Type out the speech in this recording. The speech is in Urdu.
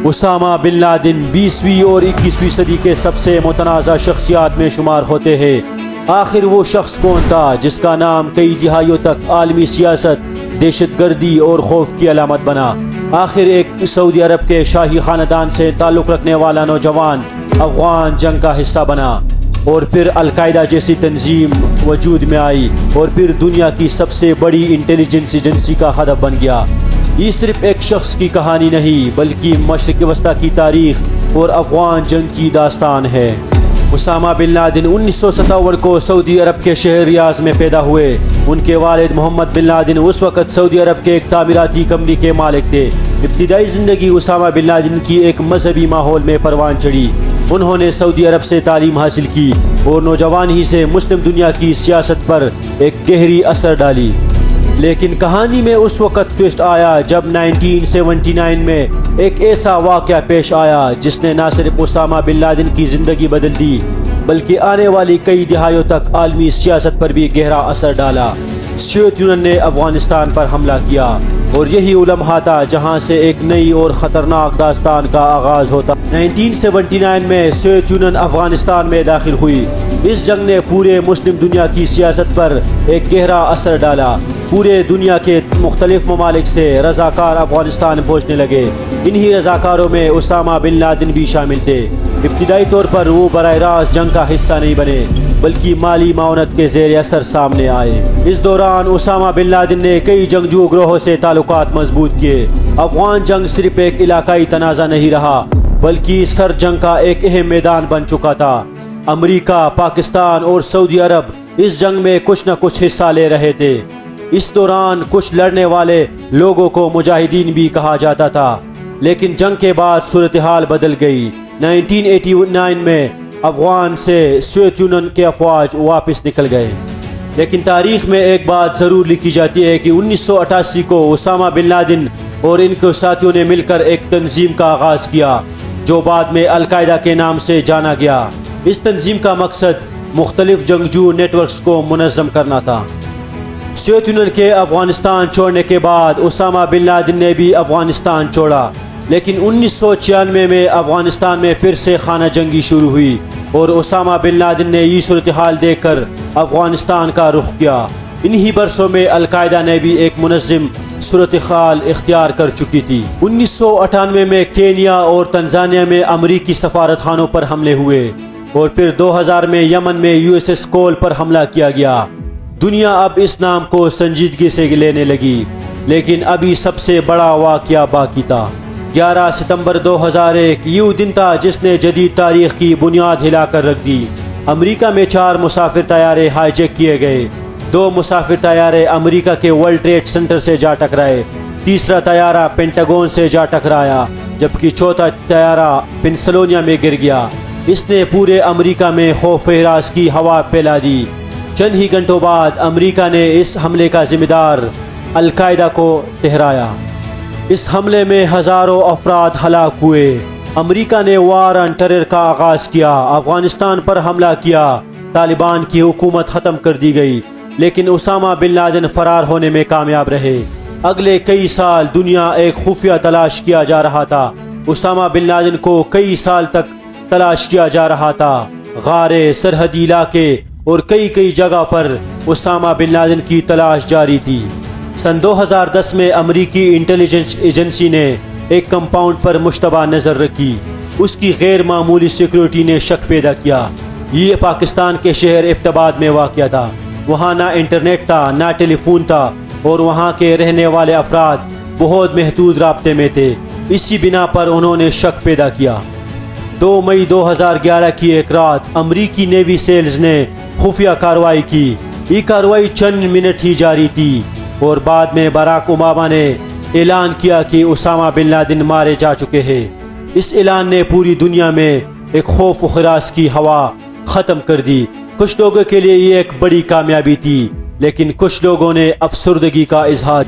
اسامہ بن لادن 20ویں اور 21ویں صدی کے سب سے متنازع شخصیات میں شمار ہوتے ہیں۔ آخر وہ شخص کون تھا جس کا نام کئی دہائیوں تک عالمی سیاست، دہشت گردی اور خوف کی علامت بنا؟ آخر ایک سعودی عرب کے شاہی خاندان سے تعلق رکھنے والا نوجوان افغان جنگ کا حصہ بنا، اور پھر القاعدہ جیسی تنظیم وجود میں آئی، اور پھر دنیا کی سب سے بڑی انٹیلیجنس ایجنسی کا ہدف بن گیا۔ یہ صرف ایک شخص کی کہانی نہیں بلکہ مشرق وسطیٰ کی تاریخ اور افغان جنگ کی داستان ہے۔ اسامہ بن لادن 1957 کو سعودی عرب کے شہر ریاض میں پیدا ہوئے۔ ان کے والد محمد بن لادن اس وقت سعودی عرب کے ایک تعمیراتی کمپنی کے مالک تھے۔ ابتدائی زندگی اسامہ بن لادن کی ایک مذہبی ماحول میں پروان چڑھی۔ انہوں نے سعودی عرب سے تعلیم حاصل کی اور نوجوان ہی سے مسلم دنیا کی سیاست پر ایک گہری اثر ڈالی۔ لیکن کہانی میں اس وقت ٹوسٹ آیا جب 1979 میں ایک ایسا واقعہ پیش آیا جس نے نہ صرف اسامہ بن لادن کی زندگی بدل دی بلکہ آنے والی کئی دہائیوں تک عالمی سیاست پر بھی گہرا اثر ڈالا۔ سوویت یونین نے افغانستان پر حملہ کیا، اور یہی وہ لمحہ تھا جہاں سے ایک نئی اور خطرناک داستان کا آغاز ہوتا۔ 1979 میں سوویت یونین افغانستان میں داخل ہوئی۔ اس جنگ نے پورے مسلم دنیا کی سیاست پر ایک گہرا اثر ڈالا۔ پورے دنیا کے مختلف ممالک سے رضاکار افغانستان پہنچنے لگے۔ انہی رضاکاروں میں اسامہ بن لادن بھی شامل تھے۔ ابتدائی طور پر وہ براہ راست جنگ کا حصہ نہیں بنے بلکہ مالی معاونت کے زیر اثر سامنے آئے۔ اس دوران اسامہ بن لادن نے کئی جنگجو گروہوں سے تعلقات مضبوط کیے۔ افغان جنگ صرف ایک علاقائی تنازع نہیں رہا بلکہ سرد جنگ کا ایک اہم میدان بن چکا تھا۔ امریکہ، پاکستان اور سعودی عرب اس جنگ میں کچھ نہ کچھ حصہ لے رہے تھے۔ اس دوران کچھ لڑنے والے لوگوں کو مجاہدین بھی کہا جاتا تھا، لیکن جنگ کے بعد صورتحال بدل گئی۔ 1989 میں افغان سے سوویت یونین کے افواج واپس نکل گئے، لیکن تاریخ میں ایک بات ضرور لکھی جاتی ہے کہ 1988 کو اسامہ بن لادن اور ان کے ساتھیوں نے مل کر ایک تنظیم کا آغاز کیا جو بعد میں القاعدہ کے نام سے جانا گیا۔ اس تنظیم کا مقصد مختلف جنگجو نیٹ ورکس کو منظم کرنا تھا۔ سوویت یونین کے افغانستان چھوڑنے کے بعد اسامہ بن لادن نے بھی افغانستان چھوڑا، لیکن 1996 میں افغانستان میں پھر سے خانہ جنگی شروع ہوئی، اور اسامہ بن لادن نے یہ صورتحال دیکھ کر افغانستان کا رخ کیا۔ انہی برسوں میں القاعدہ نے بھی ایک منظم صورتحال اختیار کر چکی تھی۔ 1998 میں کینیا اور تنزانیہ میں امریکی سفارت خانوں پر حملے ہوئے، اور پھر 2000 میں یمن میں USS کول پر حملہ کیا گیا۔ دنیا اب اس نام کو سنجیدگی سے لینے لگی، لیکن ابھی سب سے بڑا واقعہ باقی تھا۔ 11 ستمبر 2001 یہ دن تھا جس نے جدید تاریخ کی بنیاد ہلا کر رکھ دی۔ امریکہ میں 4 مسافر طیارے ہائی جیک کیے گئے۔ 2 مسافر طیارے امریکہ کے ورلڈ ٹریڈ سینٹر سے جا ٹکرائے، تیسرا طیارہ پینٹاگون سے جا ٹکرایا، جبکہ چوتھا طیارہ پنسلوانیا میں گر گیا۔ اس نے پورے امریکہ میں خوف و ہراس کی ہوا پھیلا دی۔ چند ہی گھنٹوں بعد امریکہ نے اس حملے کا ذمہ دار القاعدہ کو ٹھہرایا۔ اس حملے میں ہزاروں افراد ہلاک ہوئے۔ امریکہ نے وار آن ٹیرر کا آغاز کیا، افغانستان پر حملہ کیا، طالبان کی حکومت ختم کر دی گئی، لیکن اسامہ بن لادن فرار ہونے میں کامیاب رہے۔ اگلے کئی سال دنیا ایک خفیہ تلاش کیا جا رہا تھا۔ اسامہ بن لادن کو کئی سال تک تلاش کیا جا رہا تھا۔ غاریں، سرحدی علاقے اور کئی جگہ پر اسامہ بن لادن کی تلاش جاری تھی۔ سن 2010 میں امریکی انٹیلیجنس ایجنسی نے ایک کمپاؤنڈ پر مشتبہ نظر رکھی۔ اس کی غیر معمولی سیکیورٹی نے شک پیدا کیا۔ یہ پاکستان کے شہر ایبٹ میں واقع تھا۔ وہاں نہ انٹرنیٹ تھا، نہ ٹیلی فون تھا، اور وہاں کے رہنے والے افراد بہت محدود رابطے میں تھے۔ اسی بنا پر انہوں نے شک پیدا کیا۔ 2 مئی 2011 کی ایک رات امریکی نیوی سیلز نے خفیہ کارروائی کی۔ یہ کارروائی چند منٹ ہی جاری تھی، اور بعد میں باراک اوباما نے اعلان کیا کہ اسامہ بن لادن مارے جا چکے ہیں۔ اس اعلان نے پوری دنیا میں ایک خوف و ہراس کی ہوا ختم کر دی۔ کچھ لوگوں کے لیے یہ ایک بڑی کامیابی تھی، لیکن کچھ لوگوں نے افسردگی کا اظہار